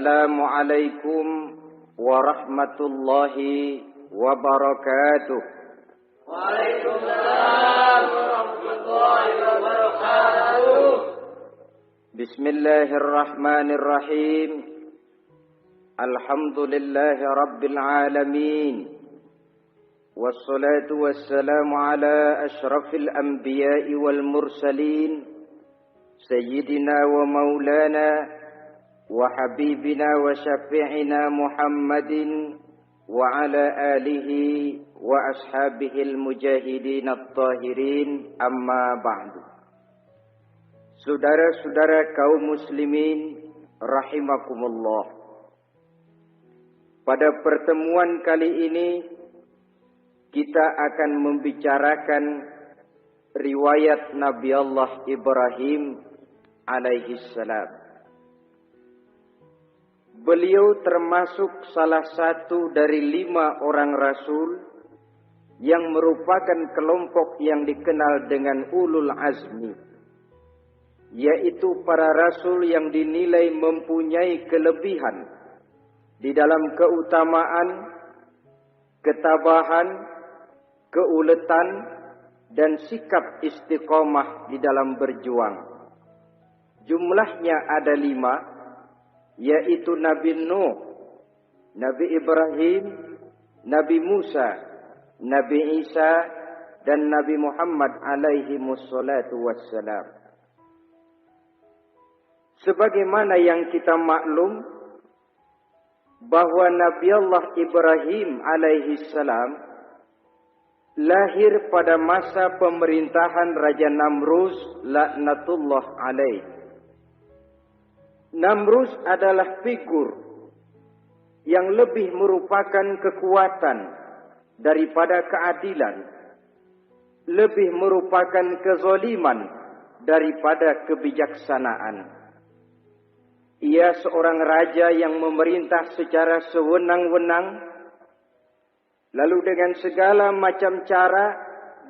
Assalamualaikum warahmatullahi wabarakatuh. Waalaikumsalam warahmatullahi wabarakatuh. Bismillahirrahmanirrahim. Alhamdulillahi rabbil alamin. Wassalatu wassalamu ala ashrafil anbiya'i wal mursalin. Sayyidina wa maulana wa habibina wa syafi'ina Muhammadin wa ala alihi wa ashabihil mujahidin at-tahirin, amma ba'du. Saudara-saudara kaum muslimin rahimakumullah. Pada pertemuan kali ini kita akan membicarakan riwayat Nabi Allah Ibrahim alaihi salam. Beliau termasuk salah satu dari 5 orang rasul yang merupakan kelompok yang dikenal dengan ulul azmi, yaitu para rasul yang dinilai mempunyai kelebihan di dalam keutamaan, ketabahan, keuletan, dan sikap istiqomah di dalam berjuang. Jumlahnya ada 5, yaitu Nabi Nuh, Nabi Ibrahim, Nabi Musa, Nabi Isa, dan Nabi Muhammad alaihi wassalatu wassalam. Sebagaimana yang kita maklum bahwa Nabi Allah Ibrahim alaihi salam lahir pada masa pemerintahan Raja Namrus laknatullah alaih. Namrus adalah figur yang lebih merupakan kekuatan daripada keadilan, lebih merupakan kezaliman daripada kebijaksanaan. Ia seorang raja yang memerintah secara sewenang-wenang, lalu dengan segala macam cara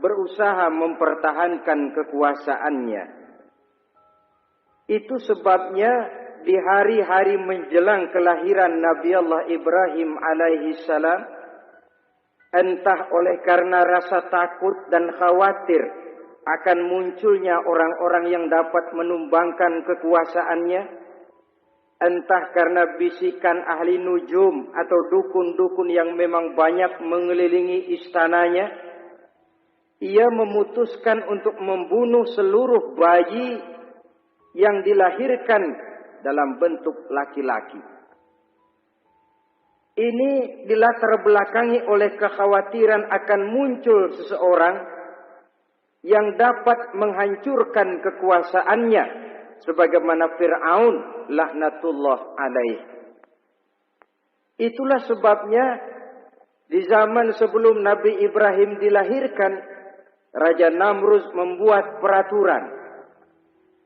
berusaha mempertahankan kekuasaannya. Itu sebabnya di hari-hari menjelang kelahiran Nabi Allah Ibrahim alaihi salam, entah oleh karena rasa takut dan khawatir akan munculnya orang-orang yang dapat menumbangkan kekuasaannya, entah karena bisikan ahli nujum atau dukun-dukun yang memang banyak mengelilingi istananya, ia memutuskan untuk membunuh seluruh bayi yang dilahirkan dalam bentuk laki-laki. Ini dilatar belakangi oleh kekhawatiran akan muncul seseorang yang dapat menghancurkan kekuasaannya, sebagaimana Fir'aun laknatullah alaih. Itulah sebabnya di zaman sebelum Nabi Ibrahim dilahirkan, Raja Namrus membuat peraturan.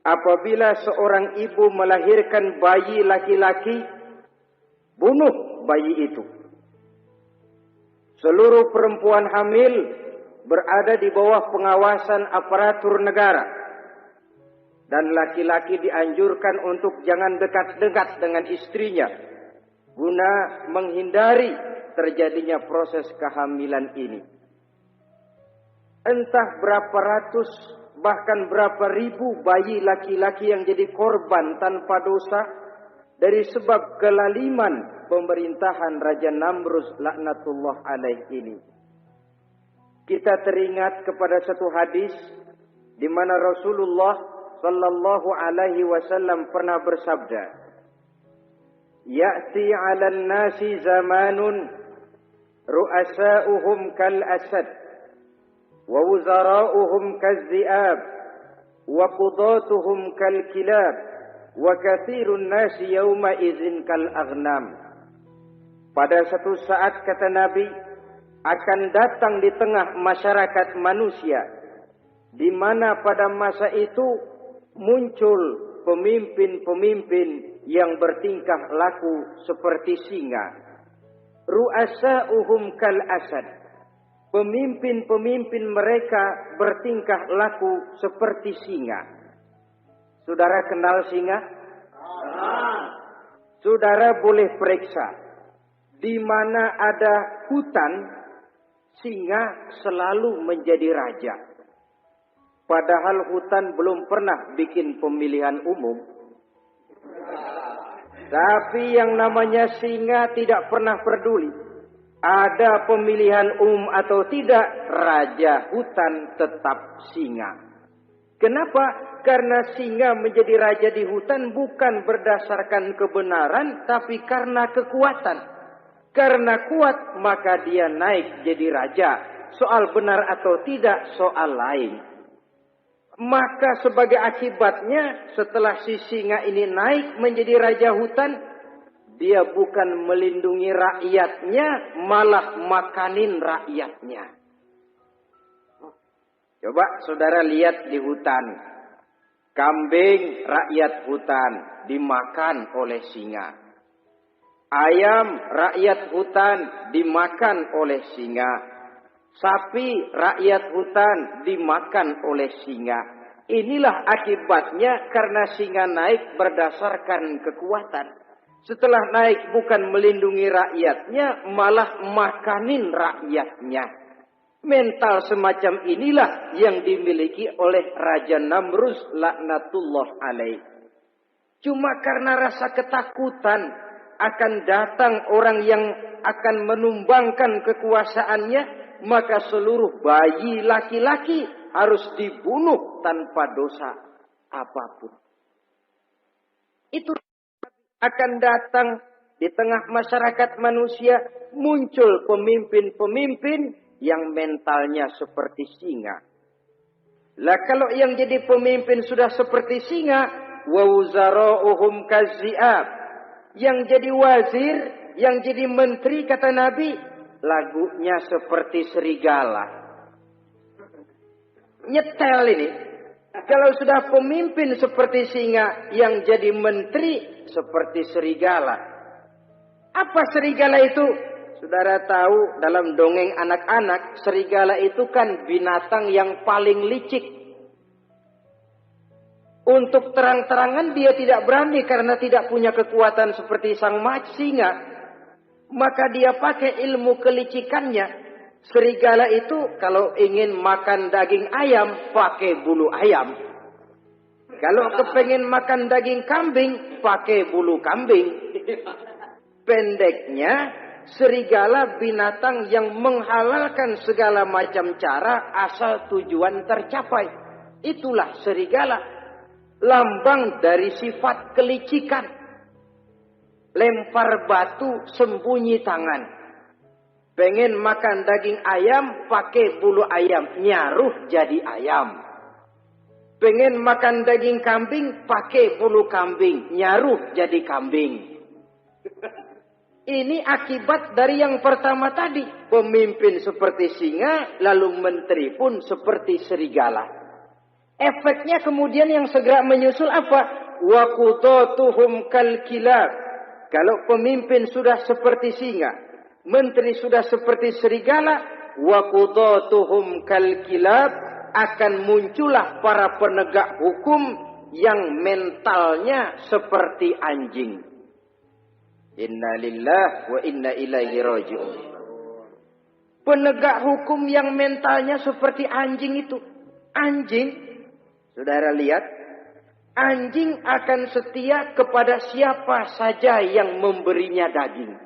Apabila seorang ibu melahirkan bayi laki-laki, bunuh bayi itu. Seluruh perempuan hamil berada di bawah pengawasan aparatur negara. Dan laki-laki dianjurkan untuk jangan dekat-dekat dengan istrinya, guna menghindari terjadinya proses kehamilan ini. Entah berapa ratus, bahkan berapa ribu bayi laki-laki yang jadi korban tanpa dosa dari sebab kelaliman pemerintahan Raja Namrus laknatullah alaih ini. Kita teringat kepada satu hadis di mana Rasulullah sallallahu alaihi wasallam pernah bersabda, "Ya'ti 'alan nasi zamanun ru'asa'uhum kal asad wa wuzara'uhum kaz-zi'ab wa qudatuhum kal kilab wa katsirun nasi yawma idzin kal aghnam." Pada satu saat, kata Nabi, akan datang di tengah masyarakat manusia, di mana pada masa itu muncul pemimpin-pemimpin yang bertingkah laku seperti singa. Ru'asa'uhum kal asad. Pemimpin-pemimpin mereka bertingkah laku seperti singa. Saudara kenal singa? Saudara boleh periksa. Di mana ada hutan, singa selalu menjadi raja. Padahal hutan belum pernah bikin pemilihan umum. Tapi yang namanya singa tidak pernah peduli. Ada pemilihan umum atau tidak, raja hutan tetap singa. Kenapa? Karena singa menjadi raja di hutan bukan berdasarkan kebenaran, tapi karena kekuatan. Karena kuat, maka dia naik jadi raja. Soal benar atau tidak, soal lain. Maka sebagai akibatnya, setelah si singa ini naik menjadi raja hutan, dia bukan melindungi rakyatnya, malah makanin rakyatnya. Coba saudara lihat di hutan. Kambing rakyat hutan dimakan oleh singa. Ayam rakyat hutan dimakan oleh singa. Sapi rakyat hutan dimakan oleh singa. Inilah akibatnya karena singa naik berdasarkan kekuatan. Setelah naik bukan melindungi rakyatnya, malah makanin rakyatnya. Mental semacam inilah yang dimiliki oleh Raja Namrus laknatullah alaih. Cuma karena rasa ketakutan akan datang orang yang akan menumbangkan kekuasaannya, maka seluruh bayi laki-laki harus dibunuh tanpa dosa apapun. Itu akan datang di tengah masyarakat manusia, muncul pemimpin-pemimpin yang mentalnya seperti singa. Lah kalau yang jadi pemimpin sudah seperti singa, wa wuzara'uhum kazzi'ab. Yang jadi wazir, yang jadi menteri kata Nabi, lagunya seperti serigala. Nyetel ini. Kalau sudah pemimpin seperti singa, yang jadi menteri seperti serigala. Apa serigala itu? Saudara tahu dalam dongeng anak-anak, serigala itu kan binatang yang paling licik. Untuk terang-terangan dia tidak berani karena tidak punya kekuatan seperti sang singa. Maka dia pakai ilmu kelicikannya. Serigala itu kalau ingin makan daging ayam, pakai bulu ayam. Kalau kepengen makan daging kambing, pakai bulu kambing. Pendeknya, serigala binatang yang menghalalkan segala macam cara asal tujuan tercapai. Itulah serigala. Lambang dari sifat kelicikan. Lempar batu, sembunyi tangan. Pengen makan daging ayam, pakai bulu ayam. Nyaruh jadi ayam. Pengen makan daging kambing, pakai bulu kambing. Nyaruh jadi kambing. Ini akibat dari yang pertama tadi. Pemimpin seperti singa, lalu menteri pun seperti serigala. Efeknya kemudian yang segera menyusul apa? Wa qudatuhum kal kilab. Kalau pemimpin sudah seperti singa, menteri sudah seperti serigala, wa qudatuhum kal kilab, akan muncullah para penegak hukum yang mentalnya seperti anjing. Inna lillahi wa inna ilaihi raji'un. Penegak hukum yang mentalnya seperti anjing itu. Anjing, saudara lihat, anjing akan setia kepada siapa saja yang memberinya daging.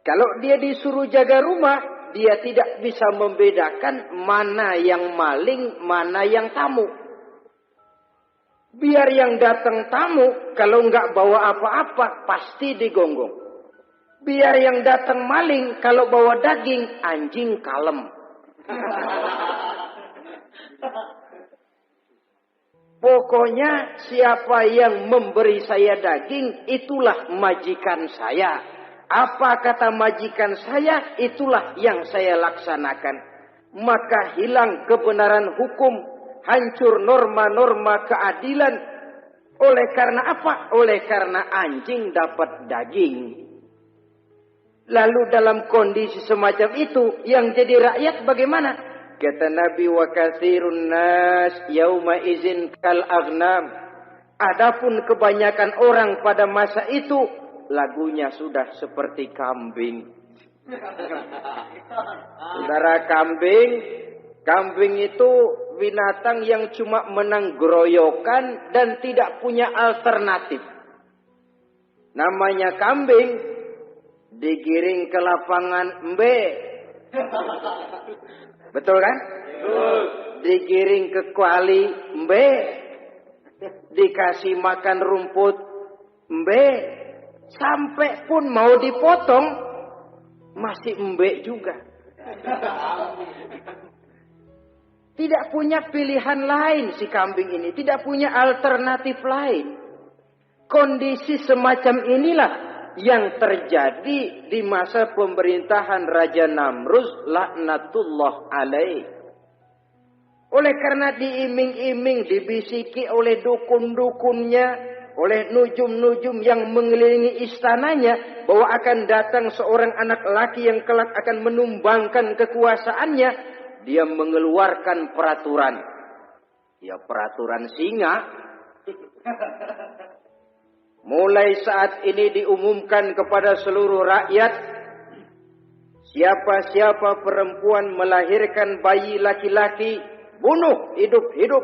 Kalau dia disuruh jaga rumah, dia tidak bisa membedakan mana yang maling, mana yang tamu. Biar yang datang tamu, kalau nggak bawa apa-apa, pasti digonggong. Biar yang datang maling, kalau bawa daging, anjing kalem. Pokoknya siapa yang memberi saya daging, itulah majikan saya. Apa kata majikan saya, itulah yang saya laksanakan. Maka hilang kebenaran hukum. Hancur norma-norma keadilan. Oleh karena apa? Oleh karena anjing dapat daging. Lalu dalam kondisi semacam itu, yang jadi rakyat bagaimana? Kata Nabi, wa katsirun nas yauma izin kal aghnam. Adapun kebanyakan orang pada masa itu lagunya sudah seperti kambing. Saudara, kambing itu binatang yang cuma menang geroyokan dan tidak punya alternatif. Namanya kambing, digiring ke lapangan embe. Betul kan? Digiring ke kuali embe. Dikasih makan rumput embe. Sampai pun mau dipotong masih embe juga. Tidak punya pilihan lain si kambing ini, tidak punya alternatif lain. Kondisi semacam inilah yang terjadi di masa pemerintahan Raja Namrus laknatullah alaih. Oleh karena diiming-iming, dibisiki oleh dukun-dukunnya, oleh nujum-nujum yang mengelilingi istananya, bahwa akan datang seorang anak laki yang kelak akan menumbangkan kekuasaannya, dia mengeluarkan peraturan. Ya, peraturan singa. Mulai saat ini diumumkan kepada seluruh rakyat, siapa-siapa perempuan melahirkan bayi laki-laki, bunuh hidup-hidup.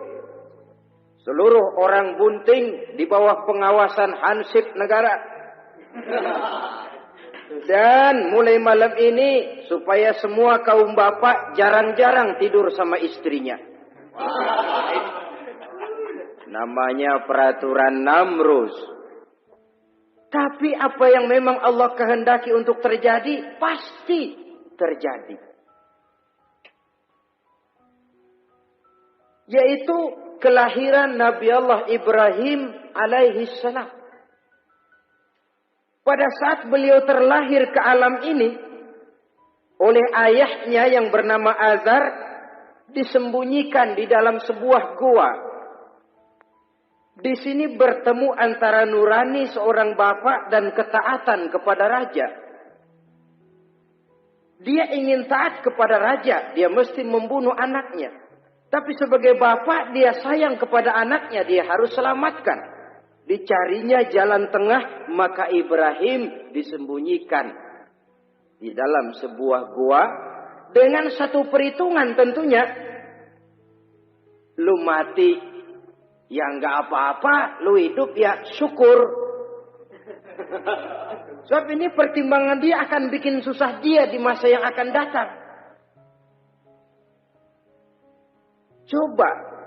Seluruh orang bunting di bawah pengawasan hansip negara. Dan mulai malam ini, supaya semua kaum bapak jarang-jarang tidur sama istrinya. Namanya peraturan Namrus. Tapi apa yang memang Allah kehendaki untuk terjadi, pasti terjadi. Yaitu kelahiran Nabi Allah Ibrahim alaihi salam. Pada saat beliau terlahir ke alam ini, oleh ayahnya yang bernama Azar, disembunyikan di dalam sebuah gua. Di sini bertemu antara nurani seorang bapak dan ketaatan kepada raja. Dia ingin taat kepada raja, dia mesti membunuh anaknya. Tapi sebagai bapak, dia sayang kepada anaknya, dia harus selamatkan. Dicarinya jalan tengah, maka Ibrahim disembunyikan di dalam sebuah gua dengan satu perhitungan tentunya. Lu mati, ya nggak apa-apa, lu hidup ya syukur. Sebab ini pertimbangan dia akan bikin susah dia di masa yang akan datang. Coba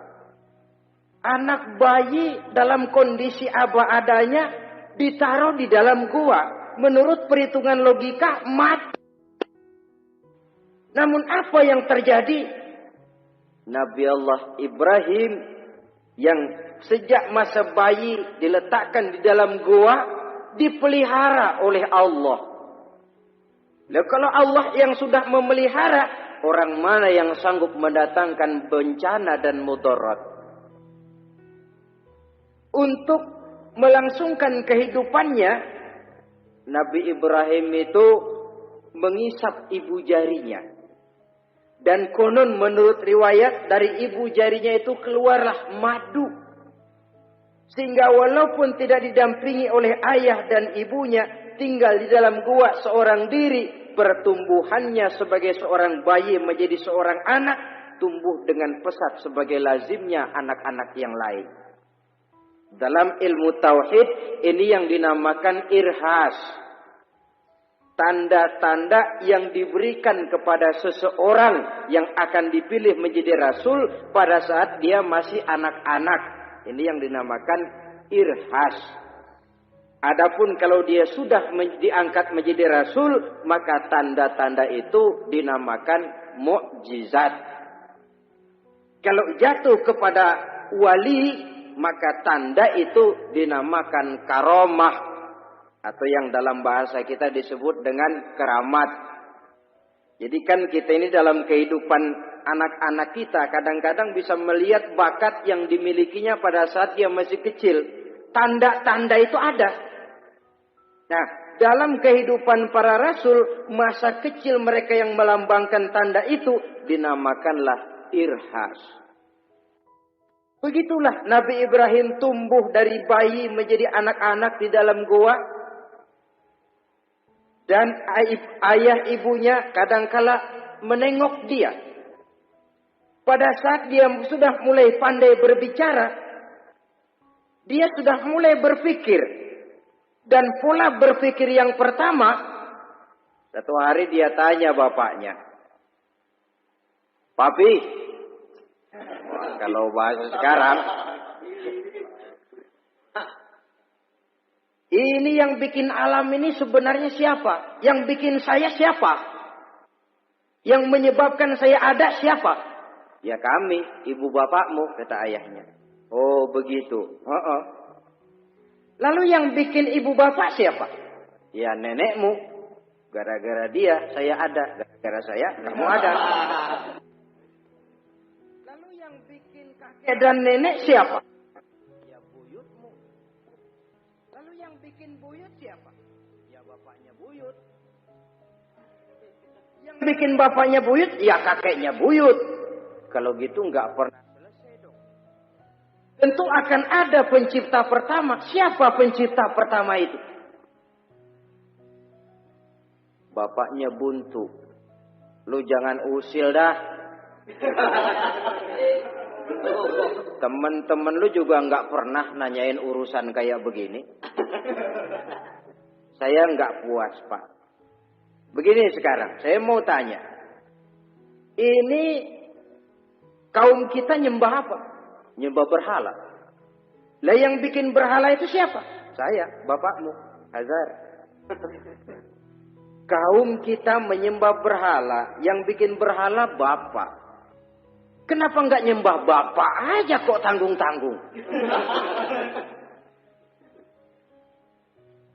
anak bayi dalam kondisi apa adanya ditaruh di dalam gua. Menurut perhitungan logika mati. Namun apa yang terjadi? Nabi Allah Ibrahim yang sejak masa bayi diletakkan di dalam gua, dipelihara oleh Allah. Nah, kalau Allah yang sudah memelihara, orang mana yang sanggup mendatangkan bencana dan mudarat? Untuk melangsungkan kehidupannya, Nabi Ibrahim itu mengisap ibu jarinya. Dan konon menurut riwayat dari ibu jarinya itu keluarlah madu. Sehingga walaupun tidak didampingi oleh ayah dan ibunya, tinggal di dalam gua seorang diri, pertumbuhannya sebagai seorang bayi menjadi seorang anak, tumbuh dengan pesat sebagai lazimnya anak-anak yang lain. Dalam ilmu tauhid, ini yang dinamakan irhas. Tanda-tanda yang diberikan kepada seseorang yang akan dipilih menjadi rasul pada saat dia masih anak-anak. Ini yang dinamakan irhas. Adapun kalau dia sudah diangkat menjadi rasul, maka tanda-tanda itu dinamakan mukjizat. Kalau jatuh kepada wali, maka tanda itu dinamakan karomah. Atau yang dalam bahasa kita disebut dengan keramat. Jadi kan kita ini dalam kehidupan anak-anak kita kadang-kadang bisa melihat bakat yang dimilikinya pada saat dia masih kecil. Tanda-tanda itu ada. Nah, dalam kehidupan para rasul, masa kecil mereka yang melambangkan tanda itu dinamakanlah irhas. Begitulah Nabi Ibrahim tumbuh dari bayi menjadi anak-anak di dalam goa. Dan ayah ibunya kadangkala menengok dia. Pada saat dia sudah mulai pandai berbicara, dia sudah mulai berpikir. Dan pola berpikir yang pertama, satu hari dia tanya bapaknya, "Papi," kalau bahasa sekarang, "ini yang bikin alam ini sebenarnya siapa? Yang bikin saya siapa? Yang menyebabkan saya ada siapa?" "Ya kami, ibu bapakmu," kata ayahnya. "Oh begitu." "Lalu yang bikin ibu bapak siapa?" "Ya nenekmu. Gara-gara dia saya ada. Gara-gara saya kamu ada." "Lalu yang bikin kakek dan nenek siapa?" "Ya buyutmu." "Lalu yang bikin buyut siapa?" "Ya bapaknya buyut." "Yang bikin bapaknya buyut?" "Ya kakeknya buyut." Kalau gitu nggak pernah selesai dong. Tentu akan ada pencipta pertama. Siapa pencipta pertama itu? Bapaknya buntu. "Lu jangan usil dah. Temen-temen lu juga nggak pernah nanyain urusan kayak begini. Saya nggak puas, Pak. Begini sekarang, saya mau tanya. Ini kaum kita nyembah apa? Nyembah berhala. Lah yang bikin berhala itu siapa? Saya, bapakmu, Hazar. Kaum kita menyembah berhala, yang bikin berhala bapak. Kenapa nggak nyembah bapak aja kok tanggung-tanggung?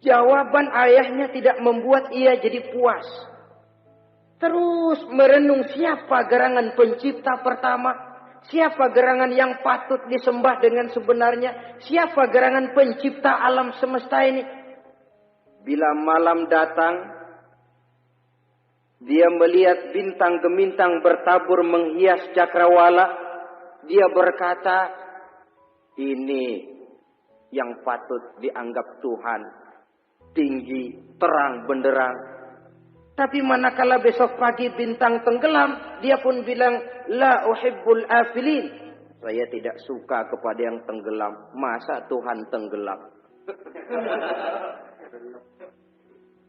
Jawaban ayahnya tidak membuat ia jadi puas. Terus merenung siapa gerangan pencipta pertama. Siapa gerangan yang patut disembah dengan sebenarnya. Siapa gerangan pencipta alam semesta ini. Bila malam datang, dia melihat bintang gemintang bertabur menghias cakrawala. Dia berkata, "Ini yang patut dianggap Tuhan. Tinggi, terang, benderang." Tapi manakala besok pagi bintang tenggelam, dia pun bilang, "La uhibbul afilin." Saya tidak suka kepada yang tenggelam. Masa Tuhan tenggelam?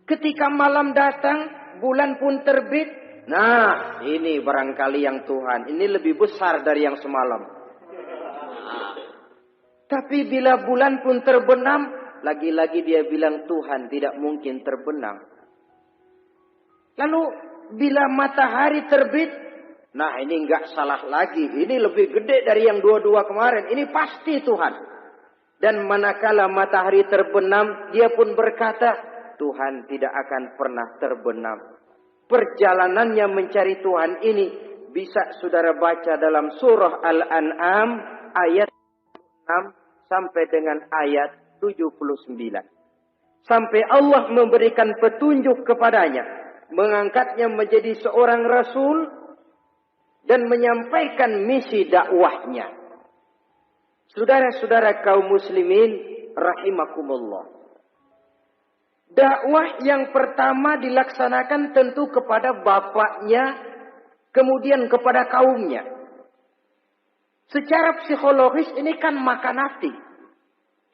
Ketika malam datang, bulan pun terbit. Nah, ini barangkali yang Tuhan. Ini lebih besar dari yang semalam. Tapi bila bulan pun terbenam, lagi-lagi dia bilang Tuhan tidak mungkin terbenam. Lalu bila matahari terbit, nah ini enggak salah lagi. Ini lebih gede dari yang dua-dua kemarin. Ini pasti Tuhan. Dan manakala matahari terbenam, dia pun berkata, Tuhan tidak akan pernah terbenam. Perjalanannya mencari Tuhan ini bisa saudara baca dalam surah Al-An'am ayat 6 sampai dengan ayat 79. Sampai Allah memberikan petunjuk kepadanya. Mengangkatnya menjadi seorang rasul dan menyampaikan misi dakwahnya. Saudara-saudara kaum muslimin rahimakumullah. Dakwah yang pertama dilaksanakan tentu kepada bapaknya, kemudian kepada kaumnya. Secara psikologis ini kan makan hati.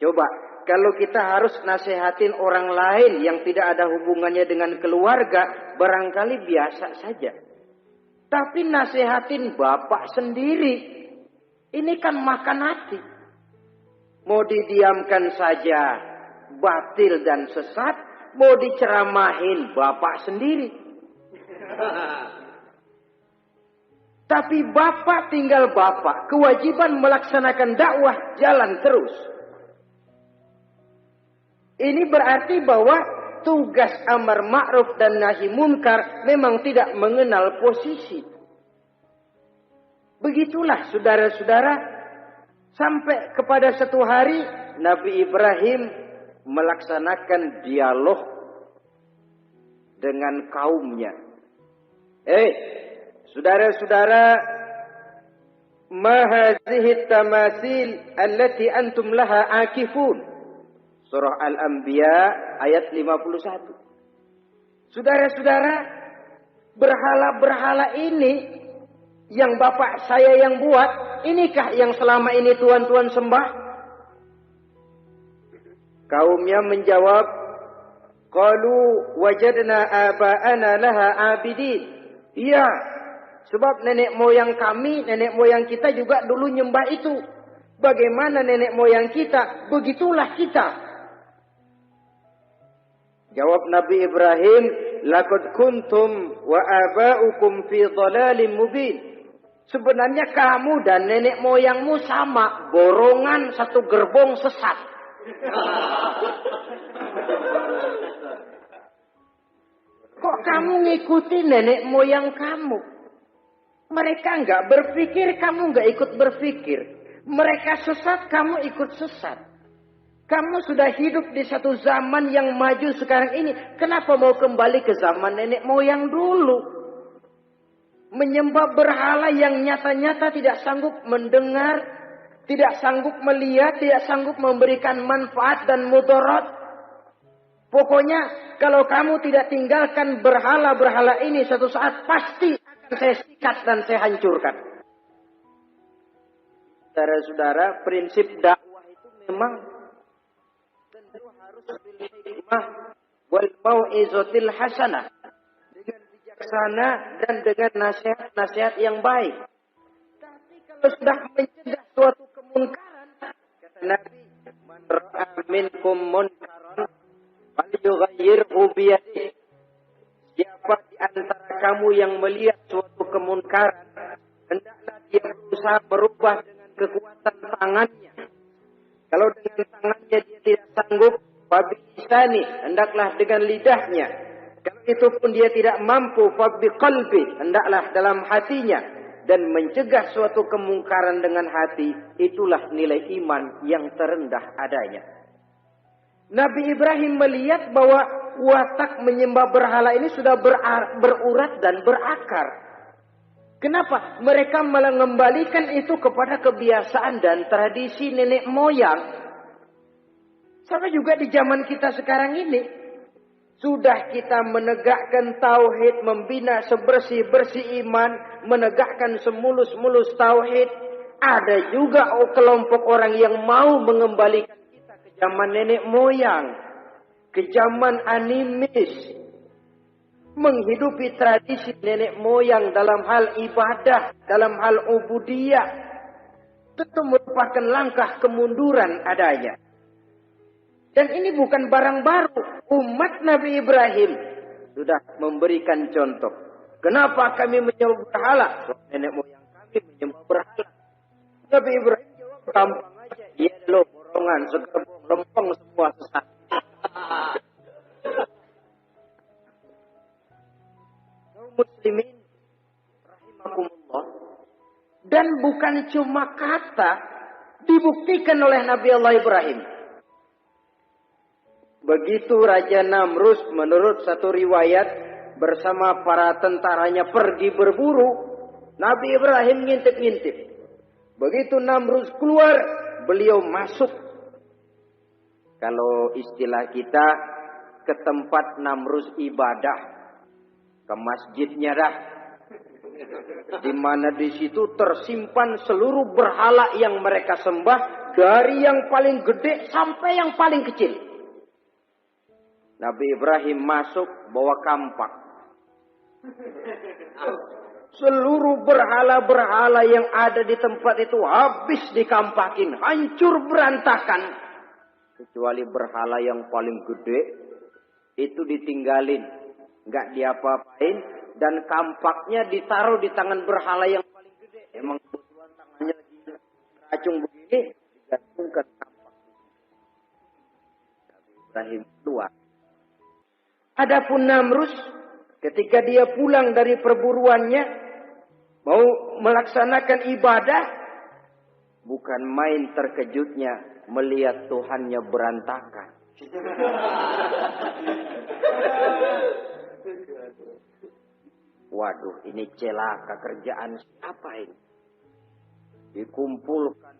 Coba kalau kita harus nasihatin orang lain yang tidak ada hubungannya dengan keluarga, barangkali biasa saja. Tapi nasihatin bapak sendiri, ini kan makan hati. Mau didiamkan saja, batil dan sesat. Mau diceramahin bapak sendiri. Tapi bapak tinggal bapak. Kewajiban melaksanakan dakwah jalan terus. Ini berarti bahwa tugas amar ma'ruf dan nahi munkar memang tidak mengenal posisi. Begitulah saudara-saudara, sampai kepada satu hari Nabi Ibrahim melaksanakan dialog dengan kaumnya. Saudara-saudara, ma hadhihi tamasil allati antum laha akifun. Surah Al-Anbiya ayat 51. Saudara-saudara, berhala-berhala ini yang bapak saya yang buat, inikah yang selama ini tuan-tuan sembah? Kaumnya menjawab, qalu wajadna aba'ana laha abidin. Iya, sebab nenek moyang kami, nenek moyang kita juga dulu nyembah itu. Bagaimana nenek moyang kita, begitulah kita. Jawab Nabi Ibrahim, laqad kuntum wa aba'ukum fi dhalalin mubin. Sebenarnya kamu dan nenek moyangmu sama, borongan satu gerbong sesat. Kok kamu ngikuti nenek moyang kamu? Mereka enggak berpikir, kamu enggak ikut berpikir. Mereka sesat, kamu ikut sesat. Kamu sudah hidup di satu zaman yang maju sekarang ini. Kenapa mau kembali ke zaman nenek moyang dulu? Menyembah berhala yang nyata-nyata tidak sanggup mendengar, tidak sanggup melihat, tidak sanggup memberikan manfaat dan mudarat. Pokoknya kalau kamu tidak tinggalkan berhala-berhala ini, suatu saat pasti akan saya sikat dan saya hancurkan. Saudara-saudara, prinsip dakwah itu memang harus bil hikmah wal mau'izatil hasanah, dengan bijaksana dan dengan nasihat-nasihat yang baik. Tapi kalau sudah mencegah suatu kemungkaran, kata Nabi, man ra'a minkum munkaran falyughayyirhu biyadihi. Siapa di antara kamu yang melihat suatu kemungkaran, hendaklah dia berusaha merubah dengan kekuatan tangannya. Kalau dengan tangannya dia tidak sanggup, fabilisani, hendaklah dengan lidahnya. Kalau itu pun dia tidak mampu, fabiqalbi, hendaklah dalam hatinya. Dan mencegah suatu kemungkaran dengan hati, itulah nilai iman yang terendah adanya. Nabi Ibrahim melihat bahwa watak menyembah berhala ini sudah berurat dan berakar. Kenapa? Mereka malah mengembalikan itu kepada kebiasaan dan tradisi nenek moyang. Sama juga di zaman kita sekarang ini. Sudah kita menegakkan tauhid, membina sebersih-bersih iman, menegakkan semulus-mulus tauhid. Ada juga kelompok orang yang mau mengembalikan kita ke zaman nenek moyang, ke zaman animis. Menghidupi tradisi nenek moyang dalam hal ibadah, dalam hal ubudiyah, tentu merupakan langkah kemunduran adanya. Dan ini bukan barang baru. Umat Nabi Ibrahim sudah memberikan contoh. Kenapa kami menyembah berhala? Nenek moyang kami menyembah berhala. Nabi Ibrahim jawab, gampang aja. Iya lo, borongan, segerbong, lempeng semua sesat. Muslimin rahimakumullah, dan bukan cuma kata, dibuktikan oleh Nabi Allah Ibrahim. Begitu Raja Namrus menurut satu riwayat bersama para tentaranya pergi berburu, Nabi Ibrahim ngintip-ngintip. Begitu Namrus keluar, beliau masuk. Kalau istilah kita, ke tempat Namrus ibadah, ke masjidnya dah, di mana di situ tersimpan seluruh berhala yang mereka sembah, dari yang paling gede sampai yang paling kecil. Nabi Ibrahim masuk bawa kampak. Seluruh berhala-berhala yang ada di tempat itu habis dikampakin, hancur berantakan. Kecuali berhala yang paling gede, itu ditinggalin. Enggak diapa-apain, dan kampaknya ditaruh di tangan berhala yang paling gede. Emang kebetulan tangannya lagi racung begini, digantungkan kampak. Nabi Ibrahim keluar. Adapun Namrus, ketika dia pulang dari perburuannya, mau melaksanakan ibadah, bukan main terkejutnya melihat Tuhannya berantakan. Waduh, ini celaka kerjaan siapa ini? Dikumpulkan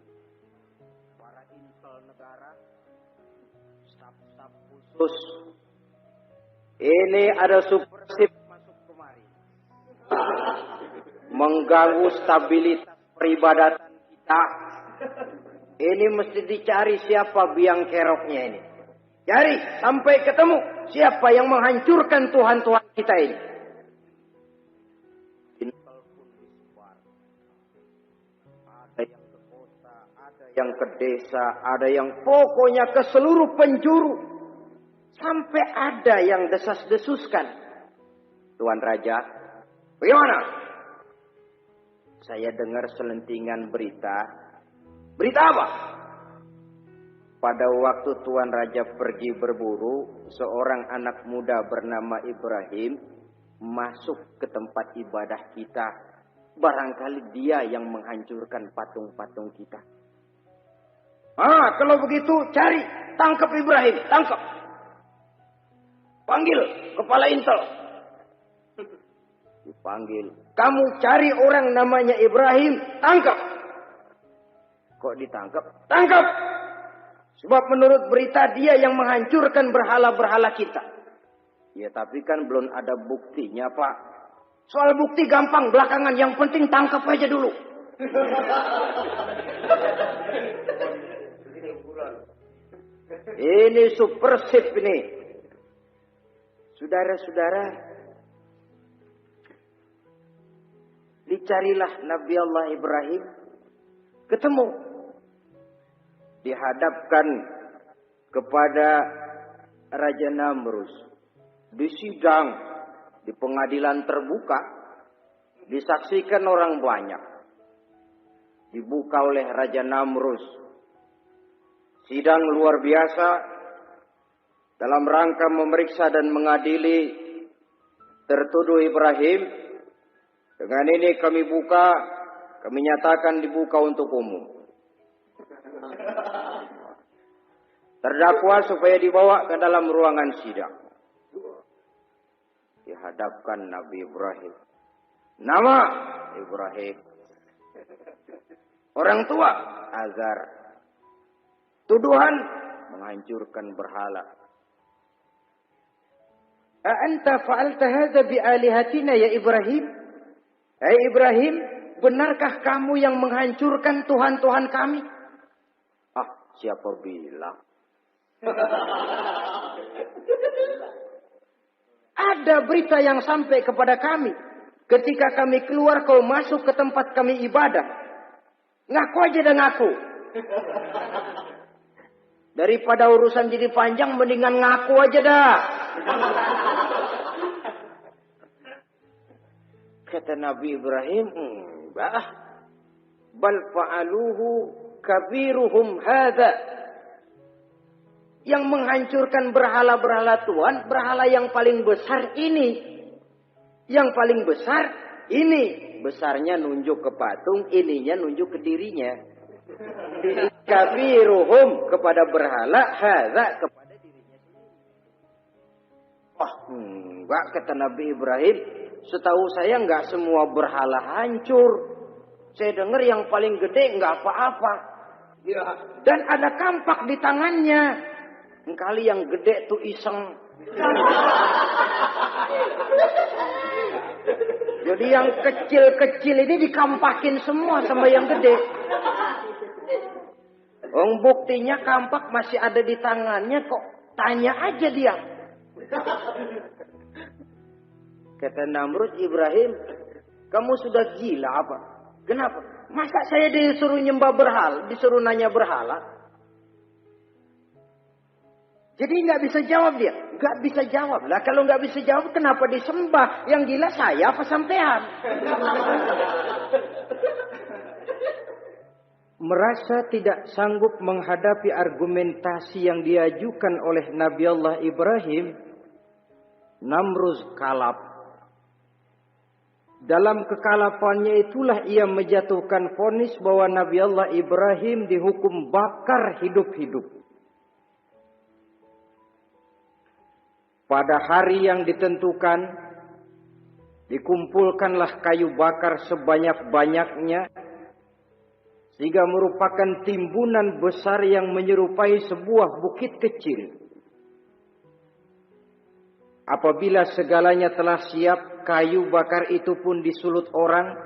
para intel negara, staf-staf khusus. Ini ada supersip masuk kemari. Mengganggu stabilitas peribadatan kita. Ini mesti dicari siapa biang keroknya ini. Cari sampai ketemu siapa yang menghancurkan Tuhan-Tuhan kita ini. Ada yang ke kota, ada yang ke desa, ada yang pokoknya ke seluruh penjuru. Sampai ada yang desas-desuskan. Tuan Raja, bagaimana? Saya dengar selentingan berita. Berita apa? Pada waktu Tuan Raja pergi berburu, seorang anak muda bernama Ibrahim masuk ke tempat ibadah kita. Barangkali dia yang menghancurkan patung-patung kita. Kalau begitu cari, tangkap Ibrahim, tangkap. Panggil kepala intel. Dipanggil. Kamu cari orang namanya Ibrahim, tangkap. Kok ditangkap? Tangkap. Sebab menurut berita dia yang menghancurkan berhala-berhala kita. Ya tapi kan belum ada buktinya, Pak. Soal bukti gampang belakangan, yang penting tangkap aja dulu. Ini supersip ini. Saudara-saudara, dicarilah Nabi Allah Ibrahim, ketemu, dihadapkan kepada Raja Namrus, disidang di pengadilan terbuka, disaksikan orang banyak, dibuka oleh Raja Namrus. Sidang luar biasa dalam rangka memeriksa dan mengadili tertuduh Ibrahim. Dengan ini kami nyatakan dibuka untuk umum. Terdakwa supaya dibawa ke dalam ruangan sidang. Dihadapkan Nabi Ibrahim. Nama Ibrahim. Orang tua Azar. Tuduhan menghancurkan berhala. A'anta fa'alta hadza bi'alihatina ya Ibrahim? Hai Ibrahim, benarkah kamu yang menghancurkan Tuhan-Tuhan kami? Siapa bilang? Ada berita yang sampai kepada kami. Ketika kami keluar, kau masuk ke tempat kami ibadah. Ngaku aja dan ngaku. Daripada urusan jadi panjang, mendingan ngaku aja dah. Kata Nabi Ibrahim, bal fa'aluhu kabiruhum hadza. Yang menghancurkan berhala-berhala Tuhan, berhala yang paling besar ini. Yang paling besar ini. Besarnya nunjuk ke patung, ininya nunjuk ke dirinya. Kabiruhum kepada berhala, hadza kepada dirinya sendiri. Enggak, kata Nabi Ibrahim. Setahu saya enggak semua berhala hancur. Saya dengar yang paling gede enggak apa-apa. Ya. Dan ada kampak di tangannya. Kali yang gede tuh iseng. Jadi yang kecil-kecil ini dikampakin semua sama yang gede. Buktinya kampak masih ada di tangannya, kok tanya aja dia. Kata Namrud, Ibrahim, kamu sudah gila apa? Kenapa? Masa saya disuruh nyembah berhala, disuruh nanya berhala? Jadi nggak bisa jawab dia, nggak bisa jawab lah. Kalau nggak bisa jawab, kenapa disembah? Yang gila saya apa sampean? Merasa tidak sanggup menghadapi argumentasi yang diajukan oleh Nabi Allah Ibrahim, Namrud kalap. Dalam kekalapannya itulah ia menjatuhkan vonis bahwa Nabi Allah Ibrahim dihukum bakar hidup-hidup. Pada hari yang ditentukan, dikumpulkanlah kayu bakar sebanyak-banyaknya, sehingga merupakan timbunan besar yang menyerupai sebuah bukit kecil. Apabila segalanya telah siap, kayu bakar itu pun disulut orang,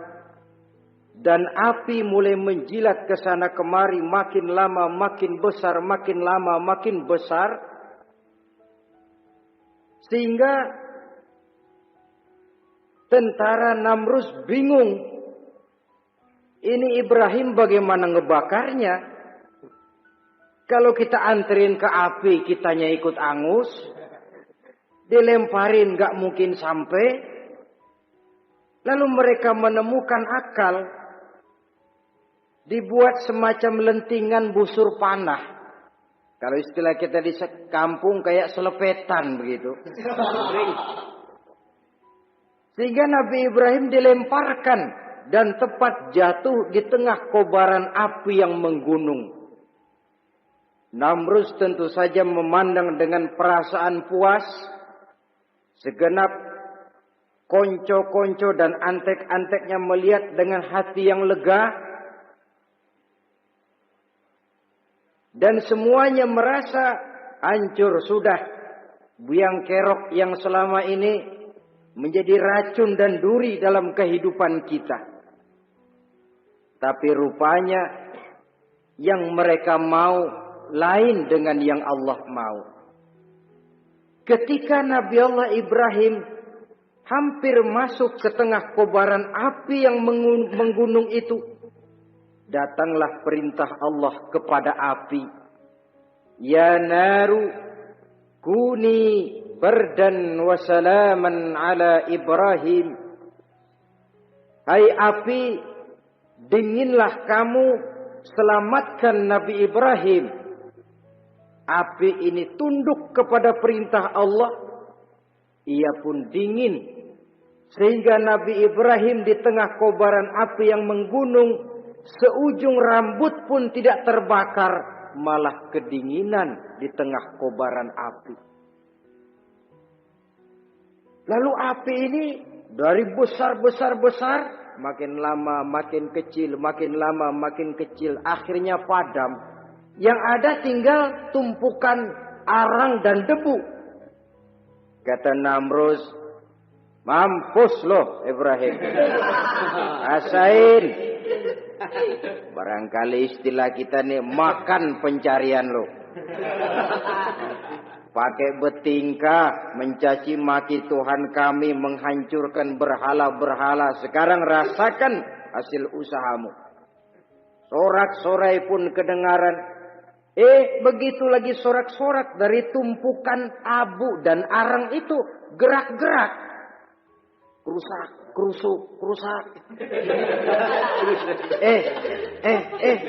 dan api mulai menjilat ke sana kemari, makin lama makin besar, makin lama makin besar, sehingga tentara Namrus bingung. Ini Ibrahim bagaimana ngebakarnya? Kalau kita anterin ke api, kitanya ikut angus. Dilemparin gak mungkin sampai. Lalu mereka menemukan akal. Dibuat semacam lentingan busur panah. Kalau istilah kita di kampung kayak selepetan begitu. Sehingga Nabi Ibrahim dilemparkan. Dan tepat jatuh di tengah kobaran api yang menggunung. Namrus tentu saja memandang dengan perasaan puas. Segenap konco-konco dan antek-anteknya melihat dengan hati yang lega. Dan semuanya merasa hancur sudah. Biang kerok yang selama ini menjadi racun dan duri dalam kehidupan kita. Tapi rupanya yang mereka mau lain dengan yang Allah mau. Ketika Nabi Allah Ibrahim hampir masuk ke tengah kobaran api yang menggunung itu, datanglah perintah Allah kepada api. Ya naru kuni bardan wa salaman ala Ibrahim. Hai api, dinginlah kamu, selamatkan Nabi Ibrahim. Api ini tunduk kepada perintah Allah. Ia pun dingin. Sehingga Nabi Ibrahim di tengah kobaran api yang menggunung, seujung rambut pun tidak terbakar. Malah kedinginan di tengah kobaran api. Lalu api ini dari besar, makin lama makin kecil, makin lama makin kecil, akhirnya padam. Yang ada tinggal tumpukan arang dan debu. Kata Namrus, mampus loh Ibrahim. Rasain. Barangkali istilah kita nih, makan pencarian lo. Pakai bertingkah, mencaci maki Tuhan kami, menghancurkan berhala-berhala. Sekarang rasakan hasil usahamu. Sorak-sorai pun kedengaran. Begitu lagi sorak-sorak dari tumpukan abu dan arang itu gerak-gerak. Kerusak, kerusuk, kerusak.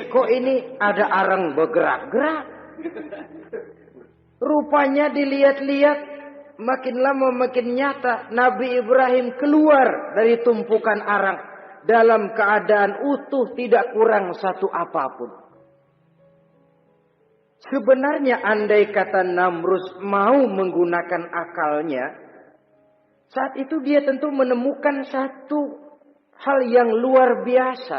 Kok ini ada arang bergerak-gerak? Rupanya dilihat-lihat, makin lama makin nyata. Nabi Ibrahim keluar dari tumpukan arang dalam keadaan utuh, tidak kurang satu apapun. Sebenarnya andai kata Namrus mau menggunakan akalnya, saat itu dia tentu menemukan satu hal yang luar biasa.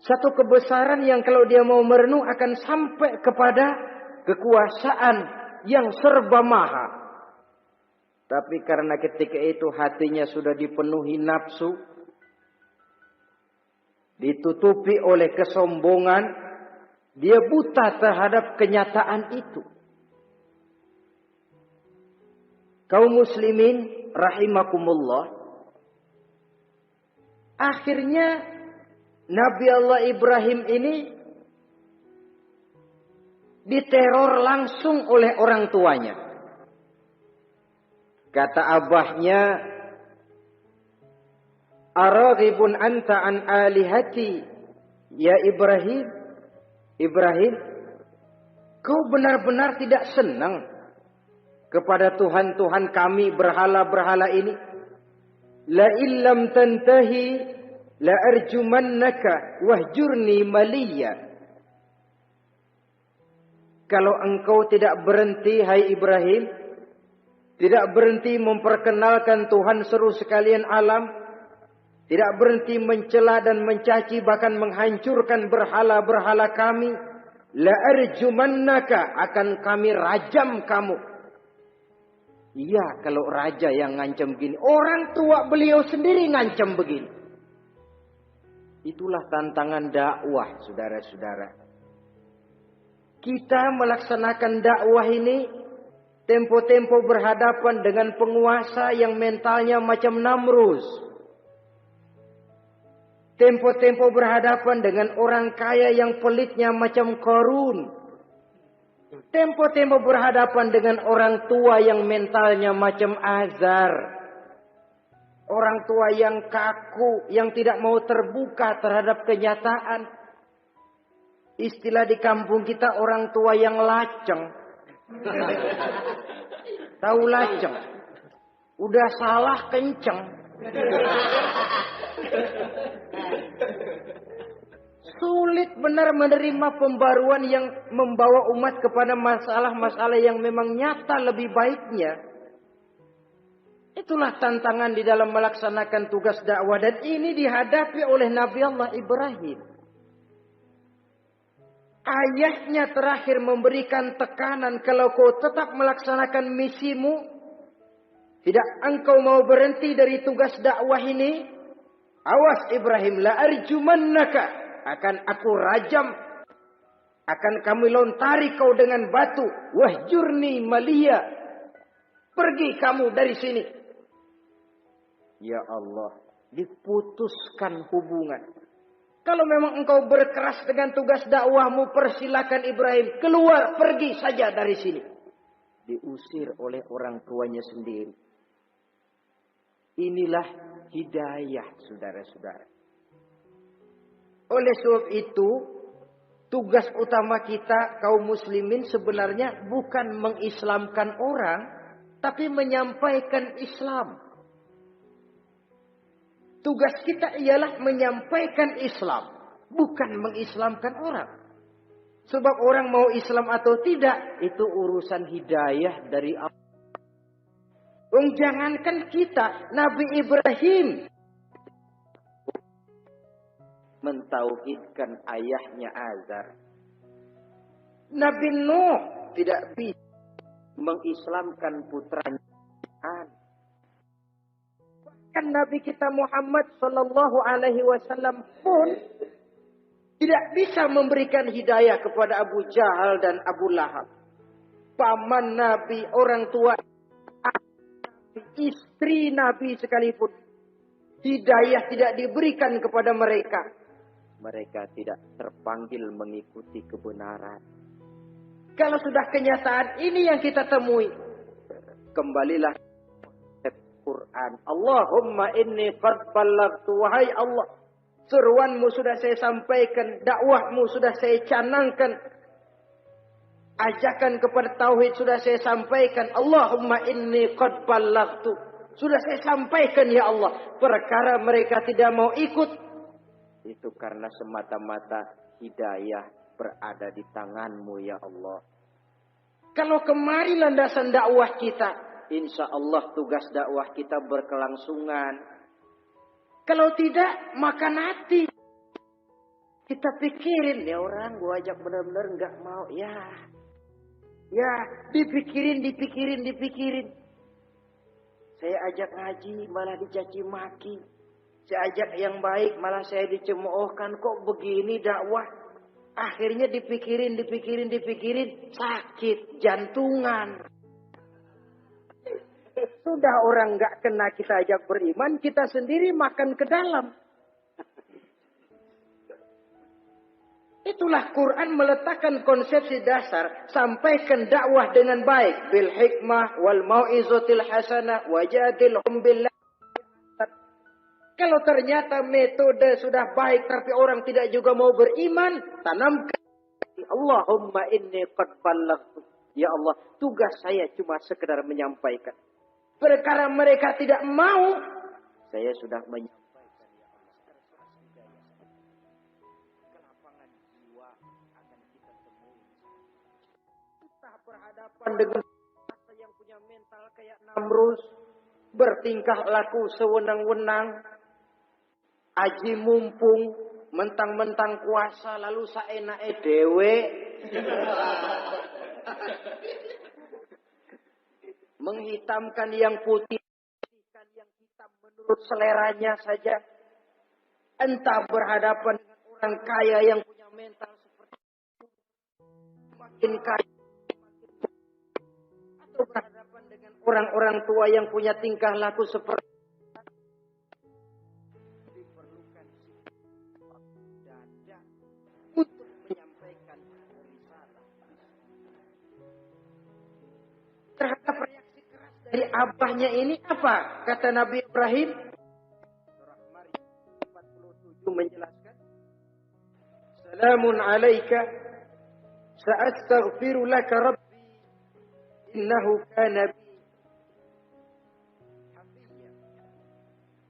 Satu kebesaran yang kalau dia mau merenung akan sampai kepada kekuasaan yang serba maha. Tapi karena ketika itu hatinya sudah dipenuhi nafsu, ditutupi oleh kesombongan, dia buta terhadap kenyataan itu. Kaum muslimin rahimakumullah, akhirnya Nabi Allah Ibrahim ini diteror langsung oleh orang tuanya. Kata abahnya, "Araghibun anta an alihati ya Ibrahim? Ibrahim, kau benar-benar tidak senang kepada Tuhan-Tuhan kami, berhala-berhala ini? La illam tantahi la arjumannaka wahjurni maliya." Kalau engkau tidak berhenti, hai Ibrahim, tidak berhenti memperkenalkan Tuhan seru sekalian alam, Tidak berhenti mencela dan mencaci, bahkan menghancurkan berhala-berhala kami. La arjumannaka, akan kami rajam kamu. Iya, kalau raja yang ngancam begini. Orang tua beliau sendiri ngancam begini. Itulah tantangan dakwah, saudara-saudara. Kita melaksanakan dakwah ini tempo-tempo berhadapan dengan penguasa yang mentalnya macam Namrus. Tempo-tempo berhadapan dengan orang kaya yang pelitnya macam Qarun. Tempo-tempo berhadapan dengan orang tua yang mentalnya macam Azar. Orang tua yang kaku, yang tidak mau terbuka terhadap kenyataan. Istilah di kampung kita orang tua yang laceng. Tahu laceng? Udah salah kenceng. Sulit benar menerima pembaruan yang membawa umat kepada masalah-masalah yang memang nyata lebih baiknya. Itulah tantangan di dalam melaksanakan tugas dakwah. Dan ini dihadapi oleh Nabi Allah Ibrahim. Ayahnya terakhir memberikan tekanan, kalau kau tetap melaksanakan misimu, tidak engkau mau berhenti dari tugas dakwah ini, awas Ibrahim, la arjumannaka, akan aku rajam, akan kami lontari kau dengan batu, wahjurni maliya, pergi kamu dari sini. Ya Allah, diputuskan hubungan. Kalau memang engkau berkeras dengan tugas dakwahmu, persilakan Ibrahim keluar, pergi saja dari sini. Diusir oleh orang tuanya sendiri. Inilah hidayah, saudara-saudara. Oleh sebab itu, tugas utama kita kaum muslimin sebenarnya bukan mengislamkan orang, tapi menyampaikan Islam. Tugas kita ialah menyampaikan Islam, bukan mengislamkan orang. Sebab orang mau Islam atau tidak, itu urusan hidayah dari Allah. Jangankan kita, Nabi Ibrahim mentauhidkan ayahnya Azar. Nabi Nuh tidak bisa mengislamkan putranya. Bahkan Nabi kita Muhammad sallallahu alaihi wasallam pun tidak bisa memberikan hidayah kepada Abu Jahal dan Abu Lahab. Paman Nabi, orang tua, istri Nabi sekalipun, hidayah tidak diberikan kepada mereka. Mereka tidak terpanggil mengikuti kebenaran. Kalau sudah kenyataan ini yang kita temui, kembalilah Quran. Allahumma inni qad ballaghtu, wahai Allah, seruanmu sudah saya sampaikan, dakwahmu sudah saya canangkan, ajakan kepada tauhid sudah saya sampaikan. Allahumma inni qad ballaghtu, sudah saya sampaikan ya Allah. Perkara mereka tidak mau ikut, itu karena semata-mata hidayah berada di tanganmu ya Allah. Kalau kemari landasan dakwah kita, insya Allah tugas dakwah kita berkelangsungan. Kalau tidak, maka nanti kita pikirin, ya orang gua ajak benar-benar nggak mau, ya dipikirin. Saya ajak ngaji malah dicaci maki. Saya ajak yang baik malah saya dicemoohkan. Kok begini dakwah? Akhirnya dipikirin, sakit jantungan. Sudah orang nggak kena kita ajak beriman, kita sendiri makan ke dalam. Itulah Quran meletakkan konsepsi dasar, sampaikan dakwah dengan baik, bil hikmah wal mau'izatil hasanah wajadilhum billah. Kalau ternyata metode sudah baik tapi orang tidak juga mau beriman, tanamkan. Allahumma inni qad ballaghtu. Ya Allah, tugas saya cuma sekedar menyampaikan. Perkara mereka tidak mau, saya sudah menyampaikan ya Allah. Kelapangan jiwa akan kita temui. Kita berhadapan dengan yang punya mental kayak Namrus, bertingkah laku sewenang-wenang, Aji mumpung mentang-mentang kuasa lalu saenake dhewe. Menghitamkan yang putih, memutihkan yang hitam menurut seleranya saja. Entah berhadapan dengan orang kaya yang punya mental seperti itu, makin kaya, atau berhadapan dengan orang-orang tua yang punya tingkah laku seperti diperlukan sikap dada untuk menyampaikan risalah. Terhadap reaksi keras dari abahnya ini apa? Kata Nabi Ibrahim. Surah Maryam 47 menjelaskan. Salamun alaika sa'astaghfiru laka rabbi innahu kana bi hafiyya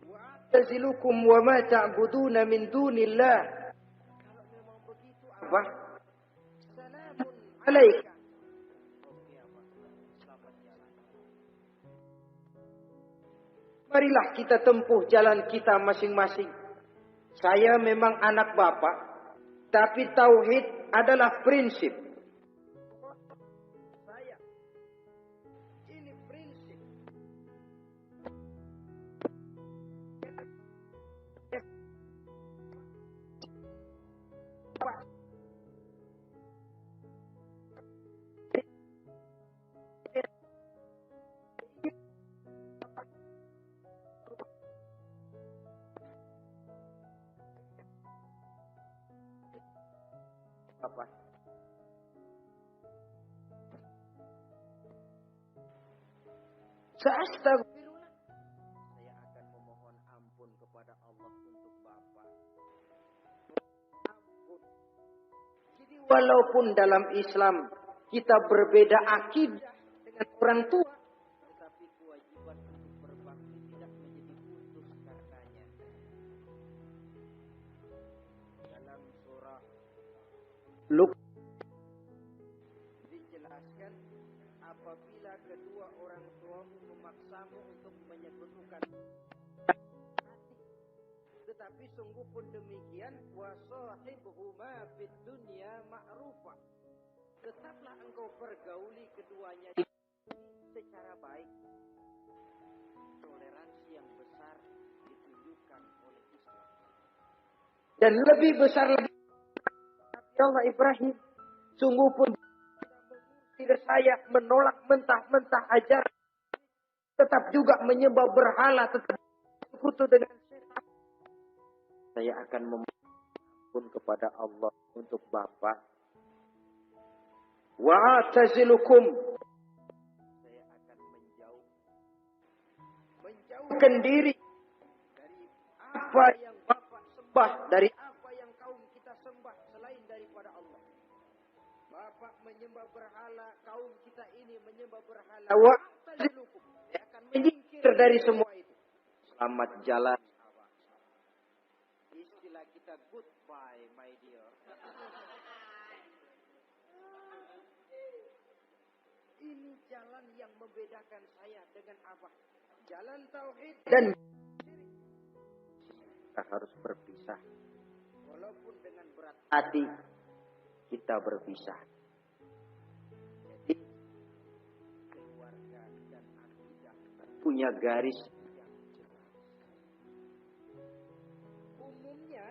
wa a'tazilukum wa ma ta'buduna min dunillah. Kalau memang begitu apa? Salamun alaika. Marilah kita tempuh jalan kita masing-masing. Saya memang anak bapak, tapi tauhid adalah prinsip. Saya, ini prinsip. Apa? Astagfirullah. Saya akan memohon ampun kepada Allah untuk Bapak. Ampun. Jadi walaupun dalam Islam kita berbeda akidah dengan orang tua, tetapi kewajiban untuk berbakti tidak menjadi putus karenanya. Dalam surah Luqman dijelaskan, apabila kedua orang tuamu memaksamu untuk menyekutukan hati, tetapi sungguh pun demikian, wa sahibhuma fid dunya ma'rufa, tetaplah engkau pergauli keduanya secara baik. Toleransi yang besar ditunjukkan oleh Islam. Dan lebih besar lagi Allah Ibrahim, sungguh pun tidak saya menolak mentah-mentah ajaran, tetap juga menyembah berhala, tetap sekutu dengan setan. Saya akan memohon kepada Allah untuk Bapak. Wa atazilukum, saya akan menjauhkan diri dari apa yang Bapak sembah, dari apa yang kaum kita sembah selain daripada Allah. Bapak menyembah berhala, kaum kita ini menyembah berhala. Wa atazilukum, saya akan menyingkir dari semua itu. Selamat jalan. Istilah kita goodbye, my dear. Ini jalan yang membedakan saya dengan Abah. Jalan tauhid dan kita harus berpisah. Walaupun dengan berat hati kita berpisah. Jadi keluarga dan akidah punya garis yang jelas. Umumnya,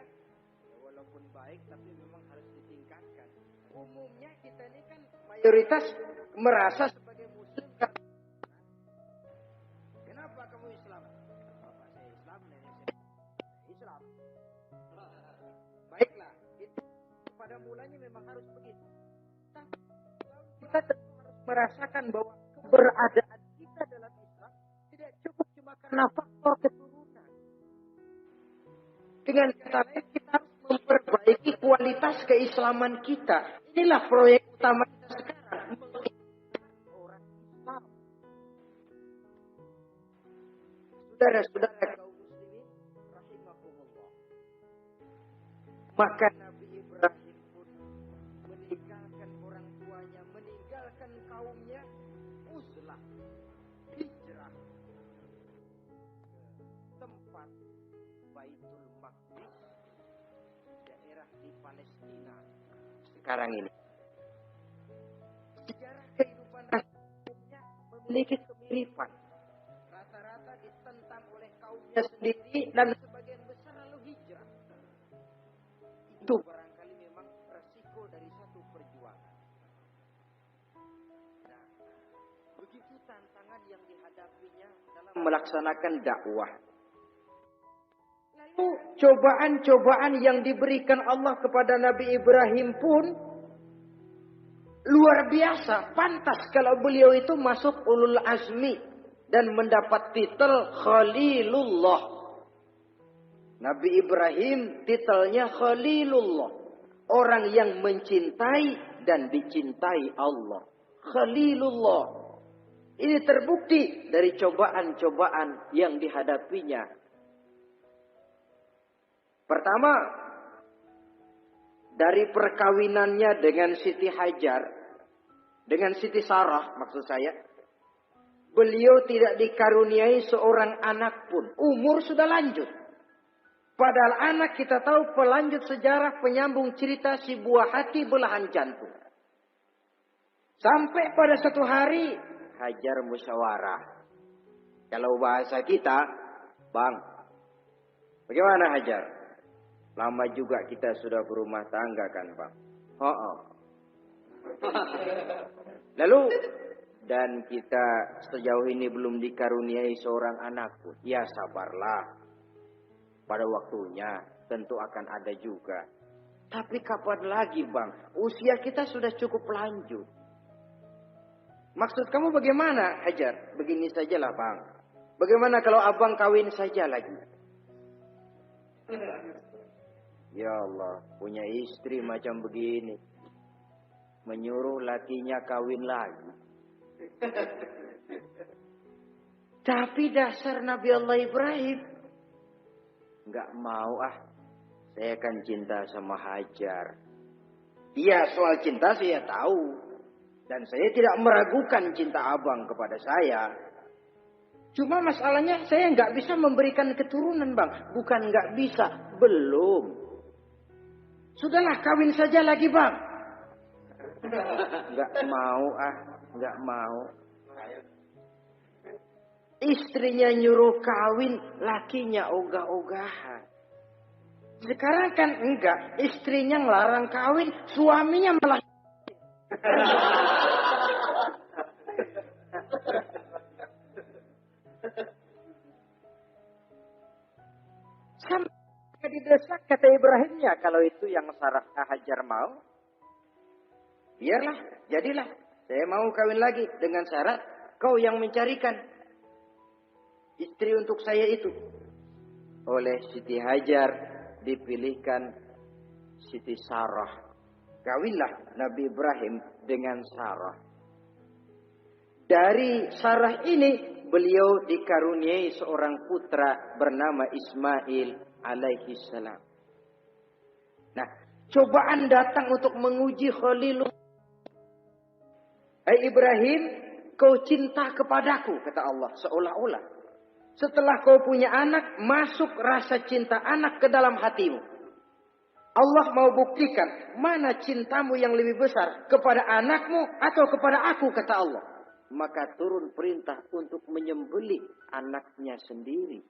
ya walaupun baik tapi memang harus ditingkatkan. Umumnya kita ini kan mayoritas merasa sebagai muslim kan. Kenapa kamu Islam? Bapak saya Islam, nenek saya Islam. Baiklah, itu pada mulanya memang harus begitu. Tapi kita tentu harus merasakan bahwa keberadaan kita dalam Islam tidak cukup cuma karena faktor keturunan. Dengan kata lain, kita harus memperbaiki kualitas keislaman kita. Inilah proyek utama kita sekarang, mengislakan orang Islam. Saudara-saudara kaum muslimin rahimahumullah. Maka Nabi Ibrahim pun meninggalkan orang tuanya, meninggalkan kaumnya, uzlah, hijrah ke tempat Baitul Maqdis, daerah di Palestina sekarang ini. Sejarah kehidupan rasulnya memiliki kemiripan. Rata-rata ditentang oleh kaumnya sendiri dan sebagian besar lalu hijrah. Itu barangkali memang resiko dari satu perjuangan. Nah, begitu tantangan yang dihadapinya dalam melaksanakan dakwah. Lalu cobaan-cobaan yang diberikan Allah kepada Nabi Ibrahim pun luar biasa. Pantas kalau beliau itu masuk ulul azmi dan mendapat titel Khalilullah. Nabi Ibrahim titelnya Khalilullah. Orang yang mencintai dan dicintai Allah. Khalilullah. Ini terbukti dari cobaan-cobaan yang dihadapinya. Pertama, dari perkawinannya dengan Siti Hajar, dengan Siti Sarah maksud saya, beliau tidak dikaruniai seorang anak pun. Umur sudah lanjut. Padahal anak kita tahu pelanjut sejarah, penyambung cerita, si buah hati, belahan jantung. Sampai pada satu hari Hajar musyawarah. Kalau bahasa kita, Bang, bagaimana Hajar? Lama juga kita sudah berumah tangga kan, Bang? Oh. Lalu, dan kita sejauh ini belum dikaruniai seorang anak pun. Ya sabarlah. Pada waktunya tentu akan ada juga. Tapi kapan lagi, Bang? Usia kita sudah cukup lanjut. Maksud kamu bagaimana, Hajar? Begini sajalah, Bang. Bagaimana kalau abang kawin saja lagi? Ya Allah, punya istri macam begini. Menyuruh lakinya kawin lagi. Tapi dasar Nabi Allah Ibrahim. Enggak mau saya kan cinta sama Hajar. Iya, soal cinta saya tahu. Dan saya tidak meragukan cinta abang kepada saya. Cuma masalahnya saya enggak bisa memberikan keturunan, Bang. Bukan enggak bisa, belum. Sudahlah, kawin saja lagi, Bang. Enggak mau, enggak mau. Istrinya nyuruh kawin, lakinya ogah-ogahan. Sekarang kan enggak, istrinya ngelarang kawin, suaminya malah. Sampai didesak kata Ibrahimnya, kalau itu yang Sarah Hajar mau, biarlah, jadilah. Saya mau kawin lagi dengan syarat kau yang mencarikan istri untuk saya itu. Oleh Siti Hajar dipilihkan Siti Sarah. Kawinlah Nabi Ibrahim dengan Sarah. Dari Sarah ini beliau dikaruniai seorang putra bernama Ismail alaihi salam. Nah, cobaan datang untuk menguji Khalilullah. Hai Ibrahim, kau cinta kepadaku, kata Allah, seolah-olah. Setelah kau punya anak, masuk rasa cinta anak ke dalam hatimu. Allah mau buktikan mana cintamu yang lebih besar, kepada anakmu atau kepada aku, kata Allah. Maka turun perintah untuk menyembelih anaknya sendiri.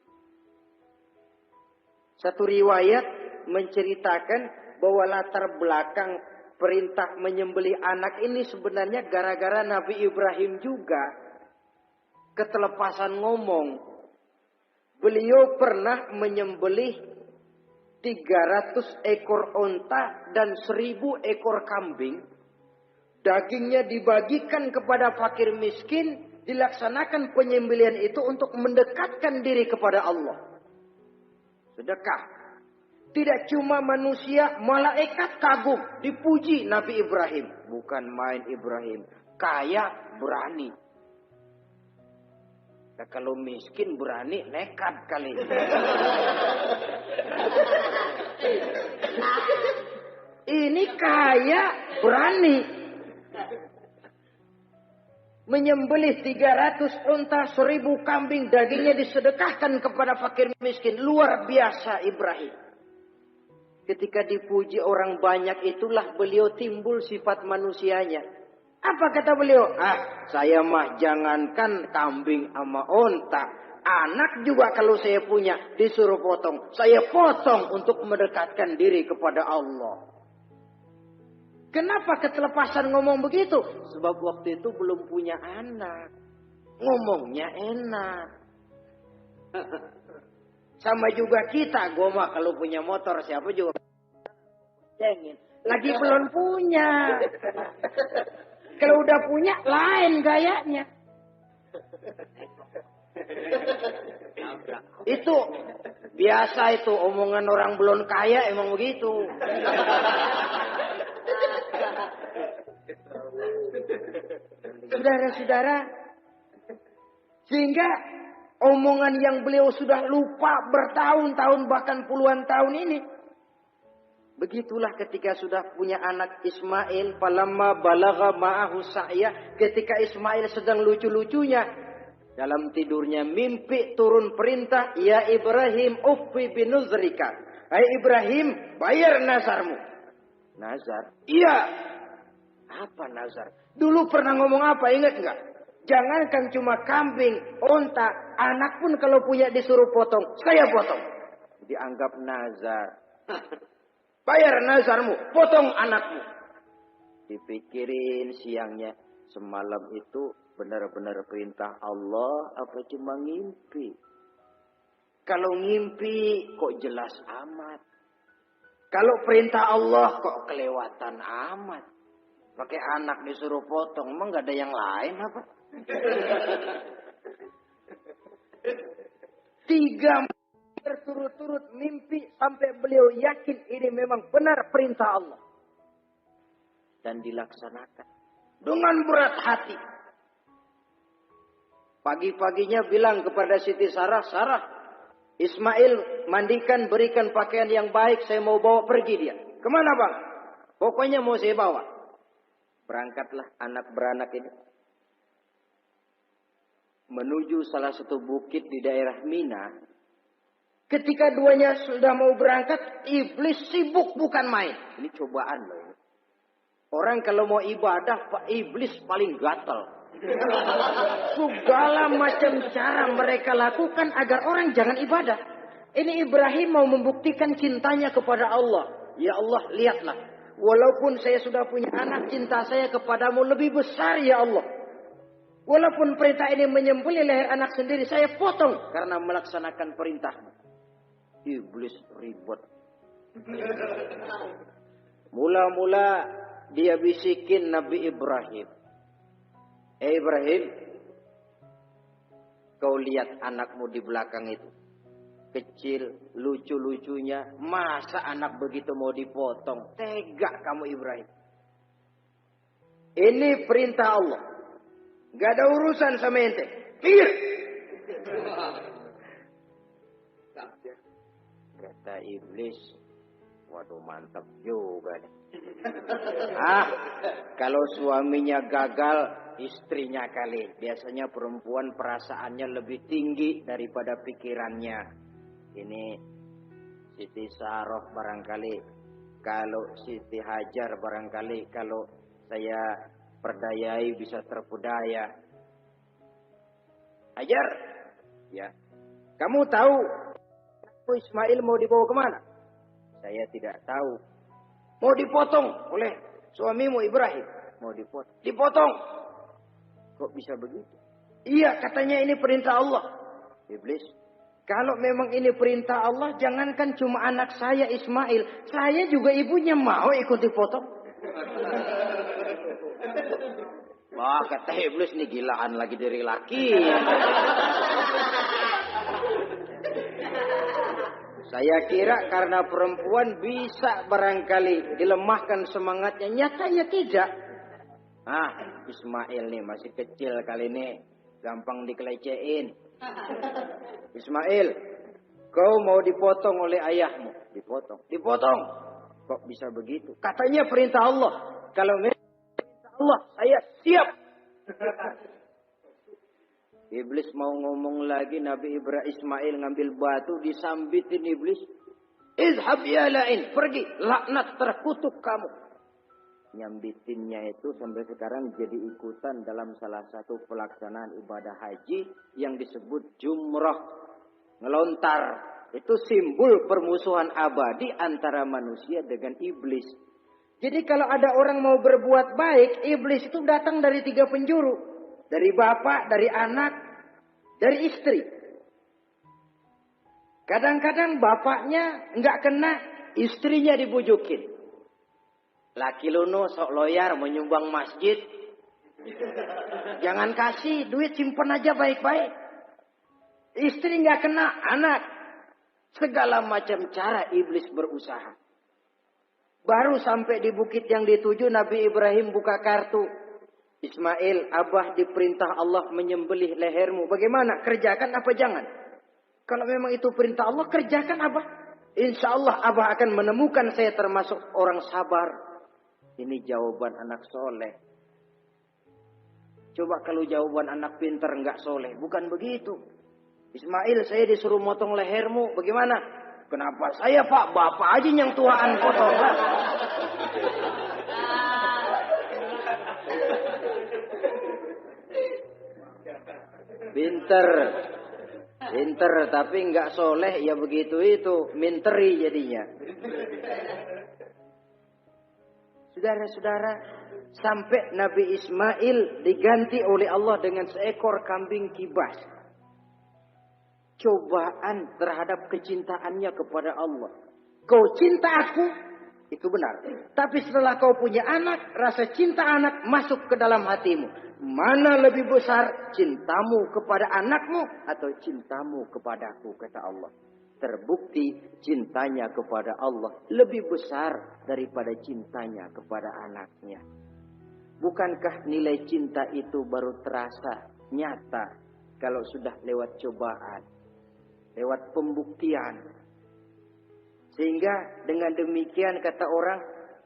Satu riwayat menceritakan bahwa latar belakang perintah menyembelih anak ini sebenarnya gara-gara Nabi Ibrahim juga ketelepasan ngomong. Beliau pernah menyembelih 300 ekor onta dan 1000 ekor kambing. Dagingnya dibagikan kepada fakir miskin. Dilaksanakan penyembelihan itu untuk mendekatkan diri kepada Allah. Sedekah. Tidak cuma manusia, malaikat kagum. Dipuji Nabi Ibrahim. Bukan main Ibrahim. Kaya, berani. Nah, kalau miskin berani, nekat kali. Ini kaya, berani. menyembelih 300 unta, 1000 kambing, dagingnya disedekahkan kepada fakir miskin. Luar biasa Ibrahim. Ketika dipuji orang banyak itulah beliau timbul sifat manusianya. Apa kata beliau? Saya mah jangankan kambing sama unta, anak juga kalau saya punya disuruh potong, saya potong untuk mendekatkan diri kepada Allah. Kenapa ketelepasan ngomong begitu? Sebab waktu itu belum punya anak. Ngomongnya enak. Sama juga kita, gue mah kalau punya motor siapa juga cengin. Lagi belum punya. Kalau udah punya lain gayanya. Itu biasa itu omongan orang belum kaya emang begitu. Saudara-saudara, sehingga omongan yang beliau sudah lupa bertahun-tahun bahkan puluhan tahun ini. Begitulah ketika sudah punya anak Ismail, falamma balagha ma'ahu sa'ya, ketika Ismail sedang lucu-lucunya dalam tidurnya mimpi turun perintah, ya Ibrahim uffi binuzrika. Hai Ibrahim, bayar nazarmu. Nazar? Iya. Apa nazar? Dulu pernah ngomong apa, ingat enggak? Jangankan cuma kambing, unta, anak pun kalau punya disuruh potong, saya potong. Dianggap nazar. Bayar nazarmu, potong anakmu. Dipikirin siangnya, semalam itu benar-benar perintah Allah apa cuma ngimpi? Kalau ngimpi kok jelas amat. Kalau perintah Allah kok kelewatan amat. Pakai anak disuruh potong, emang gak ada yang lain apa? 3 berturut-turut mimpi sampai beliau yakin ini memang benar perintah Allah. Dan dilaksanakan dengan berat hati. Pagi-paginya bilang kepada Siti Sarah, Sarah, Ismail mandikan, berikan pakaian yang baik, saya mau bawa pergi dia. Kemana bang? Pokoknya mau saya bawa. Berangkatlah anak beranak ini menuju salah satu bukit di daerah Mina. Ketika duanya sudah mau berangkat, iblis sibuk bukan main. Ini cobaan loh ini. Orang kalau mau ibadah, Pak, iblis paling gatal. Segala macam cara mereka lakukan agar orang jangan ibadah. Ini Ibrahim mau membuktikan cintanya kepada Allah. Ya Allah, lihatlah. Walaupun saya sudah punya anak, cinta saya kepadamu lebih besar ya Allah. Walaupun perintah ini menyembelih leher anak sendiri, saya potong karena melaksanakan perintahmu. Iblis ribut. Mula-mula dia bisikin Nabi Ibrahim. Ibrahim, kau lihat anakmu di belakang itu. Kecil, lucu-lucunya. Masa anak begitu mau dipotong? Tega kamu Ibrahim. Ini perintah Allah. Gak ada urusan sama ente. Pikir. Kata iblis. Waduh mantap juga nih. Kalau suaminya gagal, istrinya kali. Biasanya perempuan perasaannya lebih tinggi daripada pikirannya. Ini Siti Sarah barangkali, kalau Siti Hajar barangkali, kalau saya perdayai bisa terpedaya. Hajar, ya, kamu tahu Ismail mau dibawa kemana? Saya tidak tahu. Mau dipotong oleh suamimu Ibrahim. Mau dipotong. Dipotong. Kok bisa begitu? Iya, katanya ini perintah Allah. Iblis. Kalau memang ini perintah Allah, jangankan cuma anak saya Ismail, saya juga ibunya mau ikut dipotong. Wah, kata iblis nih gilaan lagi dari laki. Saya kira karena perempuan bisa barangkali dilemahkan semangatnya, nyatanya tidak. Ismail nih masih kecil kali ini, gampang dikelecehin. Ismail, kau mau dipotong oleh ayahmu. Dipotong. Dipotong. Kok bisa begitu? Katanya perintah Allah. Kalau memang perintah Allah, saya siap. Iblis mau ngomong lagi, Nabi Ibrahim Ismail ngambil batu, disambitin iblis. Izhab ya la'in, pergi, laknat terkutuk kamu. Nyambitinnya itu sampai sekarang jadi ikutan dalam salah satu pelaksanaan ibadah haji yang disebut jumrah. Ngelontar, itu simbol permusuhan abadi antara manusia dengan iblis. Jadi kalau ada orang mau berbuat baik, iblis itu datang dari 3 penjuru. Dari bapak, dari anak, dari istri. Kadang-kadang bapaknya nggak kena, istrinya dibujukin. Laki luno sok loyar menyumbang masjid. Jangan kasih duit, simpen aja baik-baik. Istri nggak kena, anak. Segala macam cara iblis berusaha. Baru sampai di bukit yang dituju, Nabi Ibrahim buka kartu. Ismail, Abah diperintah Allah menyembelih lehermu. Bagaimana? Kerjakan apa jangan? Kalau memang itu perintah Allah, kerjakan Abah. Insya Allah Abah akan menemukan saya termasuk orang sabar. Ini jawaban anak soleh. Coba kalau jawaban anak pintar nggak soleh. Bukan begitu. Ismail, saya disuruh motong lehermu. Bagaimana? Kenapa saya Pak? Bapak aja yang tuaan potong. Pinter, tapi nggak soleh, ya begitu itu, minteri jadinya. Saudara-saudara, sampai Nabi Ismail diganti oleh Allah dengan seekor kambing kibas. Cobaan terhadap kecintaannya kepada Allah. Kau cinta aku, itu benar. Tapi setelah kau punya anak, rasa cinta anak masuk ke dalam hatimu. Mana lebih besar, cintamu kepada anakmu atau cintamu kepadaku, kata Allah. Terbukti cintanya kepada Allah lebih besar daripada cintanya kepada anaknya. Bukankah nilai cinta itu baru terasa nyata kalau sudah lewat cobaan, lewat pembuktian. Sehingga dengan demikian kata orang,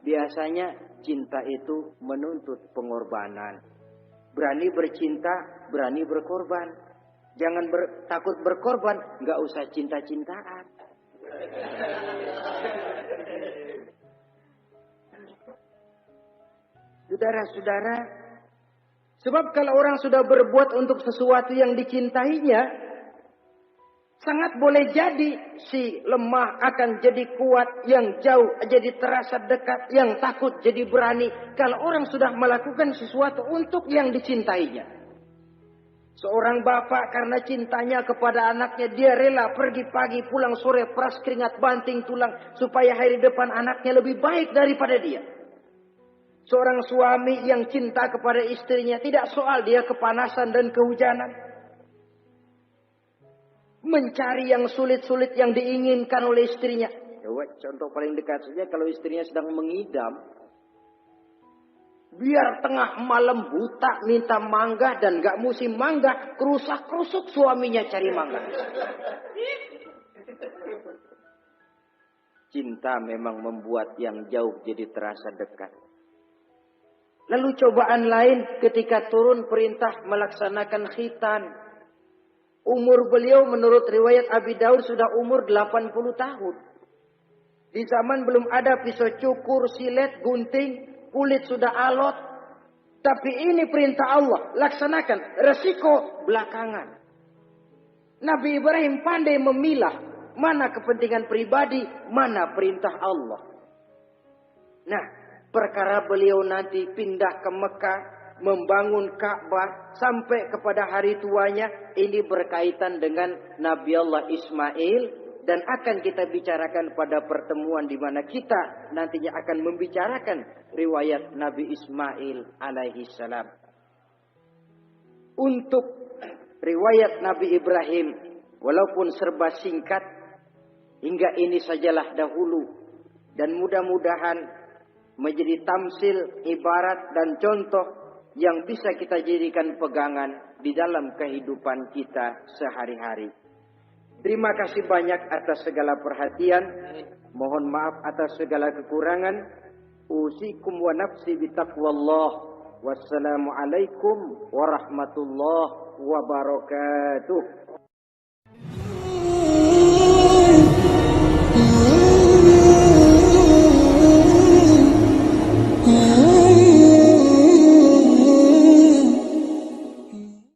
biasanya cinta itu menuntut pengorbanan. Berani bercinta, berani berkorban. Jangan takut berkorban, nggak usah cinta-cintaan. Saudara-saudara, sebab kalau orang sudah berbuat untuk sesuatu yang dicintainya, sangat boleh jadi si lemah akan jadi kuat, yang jauh jadi terasa dekat, yang takut jadi berani. Kalau orang sudah melakukan sesuatu untuk yang dicintainya. Seorang bapak karena cintanya kepada anaknya, dia rela pergi pagi pulang sore, peras keringat banting tulang supaya hari depan anaknya lebih baik daripada dia. Seorang suami yang cinta kepada istrinya, tidak soal dia kepanasan dan kehujanan. Mencari yang sulit-sulit yang diinginkan oleh istrinya. Contoh paling dekat saja kalau istrinya sedang mengidam. Biar tengah malam buta minta mangga dan gak musim mangga. Kerusak-kerusuk suaminya cari mangga. Cinta memang membuat yang jauh jadi terasa dekat. Lalu cobaan lain ketika turun perintah melaksanakan khitan. Umur beliau menurut riwayat Abi Daud sudah umur 80 tahun. Di zaman belum ada pisau cukur, silet, gunting, kulit sudah alot. Tapi ini perintah Allah, laksanakan. Resiko belakangan. Nabi Ibrahim pandai memilah mana kepentingan pribadi, mana perintah Allah. Nah, perkara beliau nanti pindah ke Mekah, membangun Ka'bah sampai kepada hari tuanya, ini berkaitan dengan Nabi Allah Ismail dan akan kita bicarakan pada pertemuan di mana kita nantinya akan membicarakan riwayat Nabi Ismail alaihi salam. Untuk riwayat Nabi Ibrahim, walaupun serba singkat, hingga ini sajalah dahulu dan mudah-mudahan menjadi tamsil, ibarat dan contoh yang bisa kita jadikan pegangan di dalam kehidupan kita sehari-hari. Terima kasih banyak atas segala perhatian. Mohon maaf atas segala kekurangan. Usikum wa nafsi bitaqwallah. Wassalamualaikum warahmatullahi wabarakatuh.